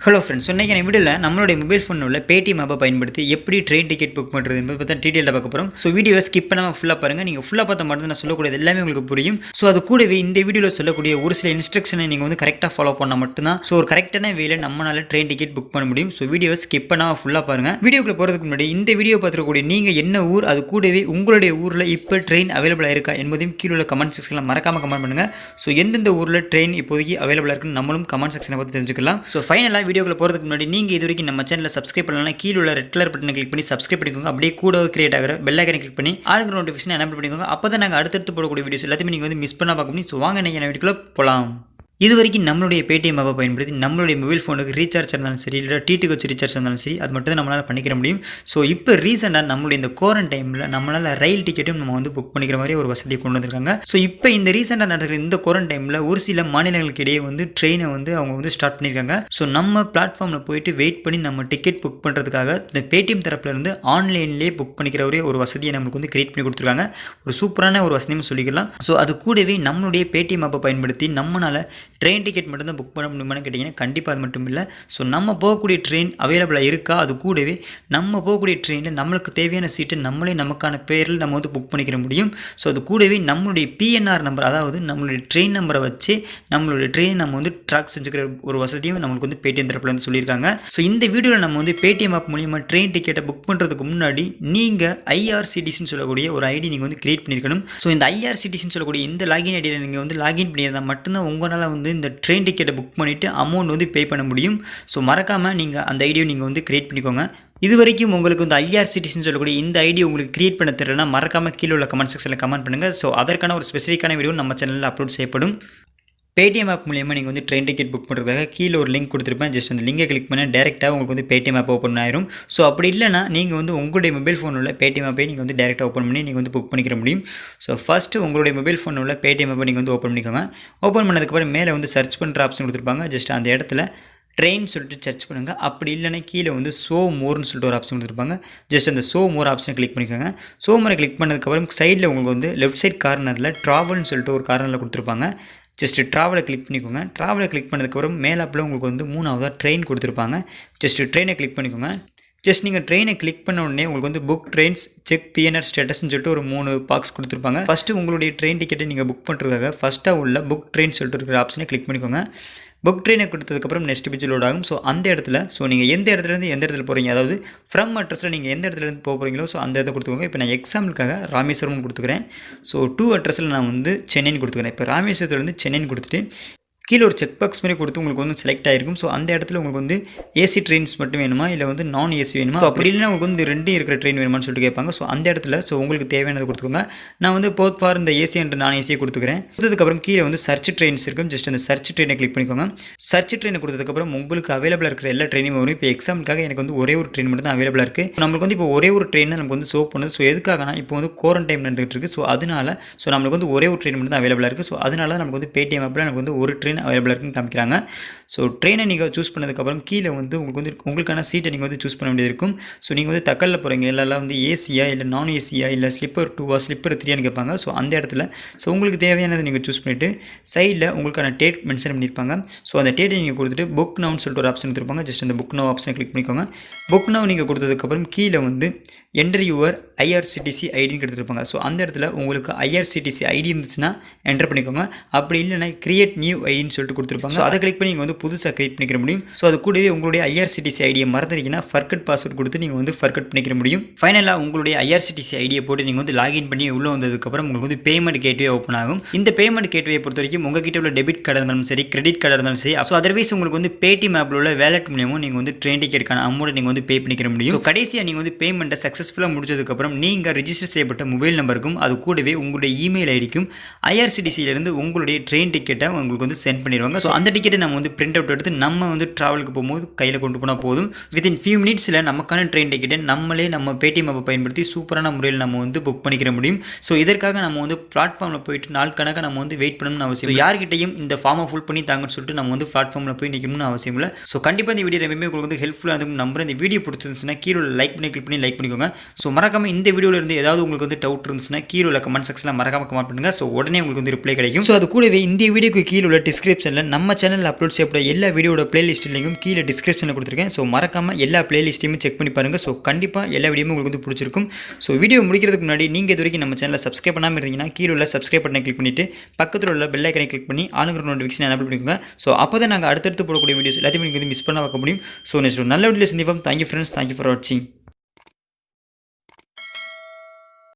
Hello friends, இன்னைக்கு நான் வீடியோவில் நம்மளுடைய மொபைல் ஃபோனில் உள்ள Paytm ஆப்பை பயன்படுத்தி எப்படி ட்ரெயின் டிக்கெட் புக் பண்ணுறது என்பதை பற்றி டீட்டெயிலாக பார்க்க போகிறோம். ஸோ வீடியோவை ஸ்கிப் பண்ணாமல் ஃபுல்லாக பாருங்கள். நீங்கள் ஃபுல்லாக பார்த்தா மட்டும் நான் சொல்லக்கூடியது எல்லாமே உங்களுக்கு புரியும். ஸோ அது கூடவே இந்த வீடியோவில் சொல்லக்கூடிய ஒரு சில இன்ஸ்ட்ரக்ஷனை நீங்கள் வந்து கரெக்டாக ஃபாலோ பண்ணால் மட்டும்தான் ஸோ ஒரு கரெக்டான வேலை நம்மளால் ட்ரெயின் டிக்கெட் புக் பண்ண முடியும். ஸோ வீடியோவை ஸ்கிப் பண்ணாமல் ஃபுல்லாக பாருங்கள். வீடியோக்குள்ள போகிறதுக்கு முன்னாடி இந்த வீடியோ பார்த்துக்கூடிய நீங்கள் என்ன ஊர், அது கூடவே உங்களுடைய ஊரில் இப்போ ட்ரெயின் அவைலபிளாக இருக்கா என்பதையும் கீழே உள்ள கமெண்ட் செக்ஷனில் மறக்காமல் கமெண்ட் பண்ணுங்கள். ஸோ எந்தெந்த ஊரில் ட்ரெயின் இப்போதைக்கு அவைலபிளாக இருக்குன்னு நம்மளும் கமெண்ட் செக்ஷனை பார்த்து தெரிஞ்சுக்கலாம். ஸோ ஃபைனலாக வீடியோக்குள்ள போகிறதுக்கு முன்னாடி நீங்கள் இது வரைக்கும் நம்ம சேனலை சப்ஸ்கிரைப் பண்ணலாம், கீழே உள்ள ரெட் கலர் பட்டனை கிளிக் பண்ணி சப்ஸ்கிரைப் பண்ணிக்கோங்க. அப்படியே கூட கிரியேட் ஆகிற பெல் ஐக்கனை கிளிக் பண்ணி ஆளுக்கு நோட்டிஃபிகேஷன் எனேபிள் பண்ணிக்கோங்க. அப்போ தான் நாங்கள் அடுத்தடுத்து போடக்கூடிய வீடியோஸ் எல்லாத்தையுமே நீங்கள் வந்து மிஸ் பண்ணால் பார்க்க முடியும். ஸோ வாங்க நீங்கள் வீடியோக்குள்ள போகலாம். இது வரைக்கும் நம்மளுடைய Paytm ஆப்பை பயன்படுத்தி நம்மளுடைய மொபைல் ஃபோனுக்கு ரீசார்ஜ் இருந்தாலும் சரி, இல்லை டிடிக்கு வச்சு ரீசார்ஜ் இருந்தாலும் சரி, அது மட்டும் தான் நம்மளால் பண்ணிக்கிற முடியும். ஸோ இப்போ ரீசெண்டாக நம்மளுடைய இந்த குவாரண்டைனில் நம்மளால் ரயில் டிக்கெட்டும் நம்ம வந்து புக் பண்ணிக்கிற மாதிரி ஒரு வசதியை கொண்டு வந்திருக்காங்க. ஸோ இப்போ இந்த ரீசெண்டாக நடக்கிற இந்த குவாரண்டைனில் ஒரு சில மாநிலங்களுக்கு இடையே வந்து ட்ரெயினை வந்து அவங்க வந்து ஸ்டார்ட் பண்ணியிருக்காங்க. ஸோ நம்ம பிளாட்ஃபார்மில் போயிட்டு வெயிட் பண்ணி நம்ம டிக்கெட் புக் பண்ணுறதுக்காக இந்த Paytm தரப்புலேருந்து ஆன்லைன்லேயே புக் பண்ணிக்கிற ஒரு வசதியை நம்மளுக்கு வந்து கிரியேட் பண்ணி கொடுத்துருக்காங்க. ஒரு சூப்பரான ஒரு வசதியும் சொல்லிக்கலாம். ஸோ அது கூடவே நம்மளுடைய Paytm ஆப்பை பயன்படுத்தி நம்மளால் ட்ரெயின் டிக்கெட் மட்டும் தான் புக் பண்ண முடியுமான்னு கேட்டிங்கன்னா கண்டிப்பாக அது மட்டும் இல்லை. ஸோ நம்ம போகக்கூடிய ட்ரெயின் அவைலபிளாக இருக்கா, அது கூடவே நம்ம போகக்கூடிய ட்ரெயினில் நம்மளுக்கு தேவையான சீட்டை நம்மளே நமக்கான பேரில் நம்ம வந்து புக் பண்ணிக்கிற முடியும். ஸோ அது கூடவே நம்மளுடைய PNR நம்பர், அதாவது நம்மளுடைய ட்ரெயின் நம்பரை வச்சு நம்மளுடைய ட்ரெயின் நம்ம வந்து ட்ராக் செஞ்சுக்கிற ஒரு வசதியும் நம்மளுக்கு வந்து Paytm தரப்புல வந்து சொல்லியிருக்காங்க. ஸோ இந்த வீடியோவில் நம்ம வந்து Paytm ஆப் மூலியமாக ட்ரெயின் டிக்கெட்டை புக் பண்ணுறதுக்கு முன்னாடி நீங்கள் IRCTCன்னு சொல்லக்கூடிய ஒரு ஐடி நீங்கள் வந்து கிரியேட் பண்ணியிருக்கணும். ஸோ இந்த IRCTCன்னு சொல்லக்கூடிய இந்த லாகின் ஐடியில் நீங்கள் வந்து லாகின் பண்ணியிருந்தால் மட்டும்தான் உங்களால் வந்து இந்த ட்ரெயின் டிக்கெட்டை புக் பண்ணிவிட்டு அமௌண்ட் வந்து பே பண்ண முடியும். ஸோ மறக்காமல் நீங்கள் அந்த ஐடியை நீங்கள் வந்து கிரியேட் பண்ணிக்கோங்க. இது வரைக்கும் உங்களுக்கு வந்து IRCTCன்னு சொல்லக்கூடிய இந்த ஐடியா உங்களுக்கு கிரியேட் பண்ண தெரியலனா மறக்காமல் கீழே உள்ள கமெண்ட் செக்ஷனில் கமெண்ட் பண்ணுங்கள். ஸோ அதற்கான ஒரு ஸ்பெசிஃபிக்கான வீடியோ நம்ம சேனலில் அப்லோட் செய்யப்படும். Paytm ஆப் மூலியமாக நீங்கள் வந்து ட்ரெயின் டிக்கெட் புக் பண்ணுறதுக்காக கீழே ஒரு லிங்க் கொடுத்துருப்பேன். ஜஸ்ட் அந்த லிங்கை கிளிக் பண்ணால் டேரெக்டாக உங்களுக்கு வந்து Paytm ஆப் ஓப்பன் ஆயிரும். ஸோ அப்படி இல்லைனா நீங்கள் வந்து உங்களுடைய மொபைல் ஃபோனில் உள்ள Paytm ஆப்பை நீங்கள் வந்து டேரெக்டாக ஓப்பன் பண்ணி நீங்கள் வந்து புக் பண்ணிக்கிற முடியும். ஸோ ஃபஸ்ட்டு உங்களுடைய மொபைல் ஃபோனில் உள்ள Paytm ஆப்பை நீங்கள் வந்து ஓப்பன் பண்ணிக்கோங்க. ஓப்பன் பண்ணதுக்கப்புறம் மேலே வந்து சர்ச் பண்ணுற ஆப்ஷன் கொடுத்துருப்பாங்க. ஜஸ்ட் அந்த இடத்துல ட்ரெயின் சொல்லிட்டு சர்ச் பண்ணுங்கள். அப்படி இல்லைனா கீழே வந்து ஷோ மோர்னு சொல்லிட்டு ஒரு ஆப்ஷன் கொடுத்துருப்பாங்க. ஜஸ்ட் அந்த ஷோ மோர் ஆப்ஷனை கிளிக் பண்ணிக்கோங்க. ஷோ மோரை கிளிக் பண்ணதுக்கப்புறம் சைடில் உங்களுக்கு வந்து லெஃப்ட் சைட் கார்னரில் ட்ராவல்னு சொல்லிட்டு ஒரு கார்னரில் கொடுத்துருப்பாங்க. ஜஸ்ட் ட்ராவலை கிளிக் பண்ணிக்கோங்க. ட்ராவலை கிளிக் பண்ணதுக்கப்புறம் மேலாப்பில் உங்களுக்கு வந்து 3ஆவதாக ட்ரெயின் கொடுத்துருப்பாங்க. ஜஸ்ட் ட்ரெயினை கிளிக் பண்ணிக்கோங்க. ஜஸ்ட் நீங்கள் ட்ரெயினை கிளிக் பண்ண உடனே உங்களுக்கு வந்து புக் ட்ரெயின்ஸ், செக் PNR ஸ்டேட்டஸ்ன்னு சொல்லிட்டு ஒரு 3 பாக்ஸ் கொடுத்துருப்பாங்க. ஃபஸ்ட்டு உங்களுடைய ட்ரெயின் டிக்கெட்டை நீங்கள் புக் பண்ணுறதுக்காக ஃபஸ்ட்டாக உள்ள புக் ட்ரெயின் சொல்லிட்டு இருக்கிற ஆப்ஷனை கிளிக் பண்ணிக்கோங்க. புக் ட்ரெயினை கொடுத்ததுக்கப்புறம் நெக்ஸ்ட் பேஜ் லோட் ஆகும். ஸோ அந்த இடத்துல நீங்கள் எந்த இடத்துலேருந்து எந்த இடத்துல போகிறீங்க, அதாவது ஃப்ரம் அட்ரஸில் நீங்கள் எந்த இடத்துலேருந்து போகிறீங்களோ ஸோ அந்த இடத்த கொடுத்துக்கோங்க. இப்போ நான் எக்ஸாம்பிளுக்காக ராமேஸ்வரம் கொடுத்துக்கிறேன். ஸோ டூ அட்ரஸில் நான் வந்து சென்னைன்னு கொடுத்துக்கிறேன். இப்போ ராமேஸ்வரத்துலேருந்து சென்னைன்னு கொடுத்துட்டு கீழே ஒரு செக் பாக்ஸ் மாதிரி கொடுத்து உங்களுக்கு வந்து செலக்ட் ஆகிருக்கும். ஸோ அந்த இடத்துல உங்களுக்கு வந்து ஏசி ட்ரெயின்ஸ் மட்டும் வேணுமா, இல்லை வந்து நான் ஏசி வேணுமா, அப்படி இல்லைனா உங்களுக்கு வந்து ரெண்டும் இருக்கிற ட்ரெயின் வேணுமான்னு சொல்லிட்டு கேட்பாங்க. ஸோ அந்த இடத்துல உங்களுக்கு தேவையானது கொடுத்துக்கோங்க. நான் வந்து போத் ஃபார் இந்த ஏசி அண்ட் நான் ஏசியை கொடுத்துக்கிறேன். கொடுத்ததுக்கப்புறம் கீழே வந்து சர்ச் ட்ரெயின்ஸ் இருக்கும். ஜஸ்ட் அந்த சர்ச் ட்ரெயினை கிளிக் பண்ணிக்கோங்க. சர்ச் ட்ரெயினை கொடுத்ததுக்கப்புறம் உங்களுக்கு அவைலபிளாக இருக்கிற எல்லா ட்ரெயினும் வரும். இப்போ எக்ஸாம்பிளுக்காக எனக்கு வந்து ஒரே ஒரு ட்ரெயின் மட்டும் தான் அவைலபிளாக இருக்குது. நம்மளுக்கு வந்து இப்போ ஒரே ஒரு ட்ரெயின் தான் நமக்கு வந்து ஷோ பண்ணுது. ஸோ எதுக்காகனா இப்போ வந்து குவாரண்டைன் நடந்துகிட்டு இருக்குது. ஸோ அதனால நம்மளுக்கு வந்து ஒரே ஒரு ட்ரெயின் மட்டும் தான் அவைலபிளாக இருக்குது. ஸோ அதனால தான் நமக்கு வந்து Paytm ஆப்பில் நமக்கு வந்து ஒரு ட்ரெயின் அவைலபிளாக இருக்குன்னு காமிக்கிறாங்க. ஸோ ட்ரெயினை நீங்கள் சூஸ் பண்ணதுக்கப்புறம் கீழே வந்து உங்களுக்கான சீட்டை நீங்கள் வந்து சூஸ் பண்ண வேண்டியது இருக்கும். ஸோ நீங்கள் வந்து தக்கலில் போகிறீங்க, இல்லைலாம் வந்து ஏசியா, இல்லை நான் ஏசியா, இல்லை ஸ்லிப்பர் 2வா ஸ்லிப்பர் 3யான்னு கேட்பாங்க. ஸோ அந்த இடத்துல உங்களுக்கு தேவையானதை நீங்கள் சூஸ் பண்ணிவிட்டு சைடில் உங்களுக்கான டேட் மென்ஷன் பண்ணியிருப்பாங்க. ஸோ அந்த டேட்டை நீங்கள் கொடுத்துட்டு புக் நவுன்னு சொல்லிட்டு ஒரு ஆப்ஷன் கொடுத்துருப்பாங்க. ஜஸ்ட் அந்த புக் நவ் ஆப்ஷனை கிளிக் பண்ணிக்கோங்க. புக் நவ் நீங்கள் கொடுத்ததுக்கப்புறம் கீழே வந்து என்டர் யுவர் IRCTC ஐடின்னு கொடுத்துருப்பாங்க. ஸோ அந்த இடத்துல உங்களுக்கு IRCTC ஐடி இருந்துச்சுன்னா என்டர் பண்ணிக்கோங்க. அப்படி இல்லைனா கிரியேட் நியூ ஐடின்னு சொல்லிட்டு கொடுத்துருப்பாங்க. ஸோ அதை கிளிக் பண்ணி நீங்கள் வந்து புதுசாக கிரியேட் பண்ணிக்கிற முடியும். ஸோ அது கூடவே உங்களுடைய IRCTC ஐடியை மறந்துட்டீங்கன்னா ஃபர்கட் பாஸ்வேர்ட் கொடுத்து நீங்கள் வந்து ஃபர்கட் பண்ணிக்கிற முடியும். ஃபைனலாக உங்களுடைய IRCTC ஐடியை போட்டு நீங்கள் வந்து லாகின் பண்ணி உள்ளே வந்ததுக்கப்புறம் உங்களுக்கு வந்து பேமெண்ட் கேட்வே ஓப்பன் ஆகும். இந்த பேமெண்ட் கேட்வே பொறுத்த வரைக்கும் உங்ககிட்ட உள்ள டெபிட் கார்டு இருந்தாலும் சரி, கிரெடிட் கார்டு இருந்தாலும் சரி, ஸோ அதர்வைஸ் உங்களுக்கு வந்து Paytm ஆப்பில் உள்ள வேலட் மூலியமும் நீங்கள் வந்து ட்ரெயின் டிக்கெட்டுக்கான அமௌண்ட் நீங்கள் வந்து பே பண்ணிக்கிற முடியும். கடைசியாக நீங்கள் வந்து பேமெண்ட்டை சக்ஸஸ்ஃபுல்லாக முடிச்சதுக்கப்புறம் நீங்கள் ரிஜிஸ்டர் செய்யப்பட்ட மொபைல் நம்பருக்கும் அது கூடவே உங்களுடைய இமெயில் ஐடிக்கும் IRCTCயிலிருந்து உங்களுடைய ட்ரெயின் டிக்கெட்டை உங்களுக்கு வந்து சென்ட் பண்ணிடுவாங்க. ஸோ அந்த டிக்கெட்டை நம்ம வந்து பிரிண்ட் அவுட் எடுத்து நம்ம வந்து ட்ராவலுக்கு போகும்போது கையில் கொண்டு போனால் போதும். வித்தின் ஃபியூ மினிட்ஸில் நமக்கான ட்ரெயின் டிக்கெட்டை நம்மளே நம்ம Paytm ஆப்பை பயன்படுத்தி சூப்பரான முறையில் நம்ம வந்து புக் பண்ணிக்கிற முடியும். ஸோ இதற்காக நம்ம வந்து பிளாட்ஃபார்மில் போயிட்டு நாள் கணக்காக நம்ம வந்து வெயிட் பண்ணணும்னு அவசியம். யார்கிட்டையும் இந்த ஃபார்மை ஃபுல் பண்ணி தாங்கன்னு சொல்லிட்டு நம்ம வந்து பிளாட்ஃபார்மில் போய் நிற்கணும்னு அவசியம் இல்லை. ஸோ கண்டிப்பாக இந்த வீடியோ எப்பவுமே உங்களுக்கு வந்து ஹெல்ப்ஃபுல்லாக இருக்கும் நம்புறேன். இந்த வீடியோ பிடிச்சிருந்துச்சுன்னா கீழே லைக் பண்ணி கிளிக் பண்ணி லைக் பண்ணிக்கோங்க. ஸோ மறக்காம இந்த வீடியோவில் இருந்து ஏதாவது உங்களுக்கு வந்து டவுட் இருந்துச்சுன்னா கீழே உள்ள கமெண்ட் செக்ஷனில் மறக்காம கமெண்ட் பண்ணுங்கள். ஸோ உடனே உங்களுக்கு வந்து ரிப்ளை கிடைக்கும். ஸோ அது கூடவே இந்த வீடியோக்கு கீழே உள்ள டிஸ்கிரிப்ஷனில் நம்ம சேனலில் அப்லோட் செய்யப்பட்ட எல்லா வீடியோட பிளேலிஸ்ட் லிங்கும் கீழே டிஸ்கிரிப்ஷனில் கொடுத்துருக்கேன். ஸோ மறக்காமல் எல்லா பிளேலிஸ்ட்டையுமே செக் பண்ணி பாருங்கள். ஸோ கண்டிப்பாக எல்லா வீடியோவும் உங்களுக்கு வந்து பிடிச்சிருக்கும். ஸோ வீடியோ முடிக்கிறதுக்கு முன்னாடி நீங்கள் இது வரைக்கும் நம்ம சேனலை சப்ஸ்கிரைப் பண்ணாமல் இருந்தீங்கன்னா கீழே உள்ள சப்ஸ்கிரைப் பட்டனை கிளிக் பண்ணிவிட்டு பக்கத்தில் உள்ள பெல் ஐக்கனை கிளிக் பண்ணி ஆளுங்கிற நோட்டிஃபிகேஷன் எனேபிள் பண்ணிக்கோங்க. ஸோ அப்போ தான் நாங்கள் அடுத்தடுத்து போடக்கூடிய வீடியோஸ் எல்லாத்தையும் நீங்கள் வந்து மிஸ் பண்ண வைக்க முடியும். ஸோ நெக்ஸ்ட் நல்ல வீடியோ சந்திப்போம். தேங்க்யூ ஃப்ரெண்ட்ஸ், தேங்க்யூ ஃபார் வாட்சிங்.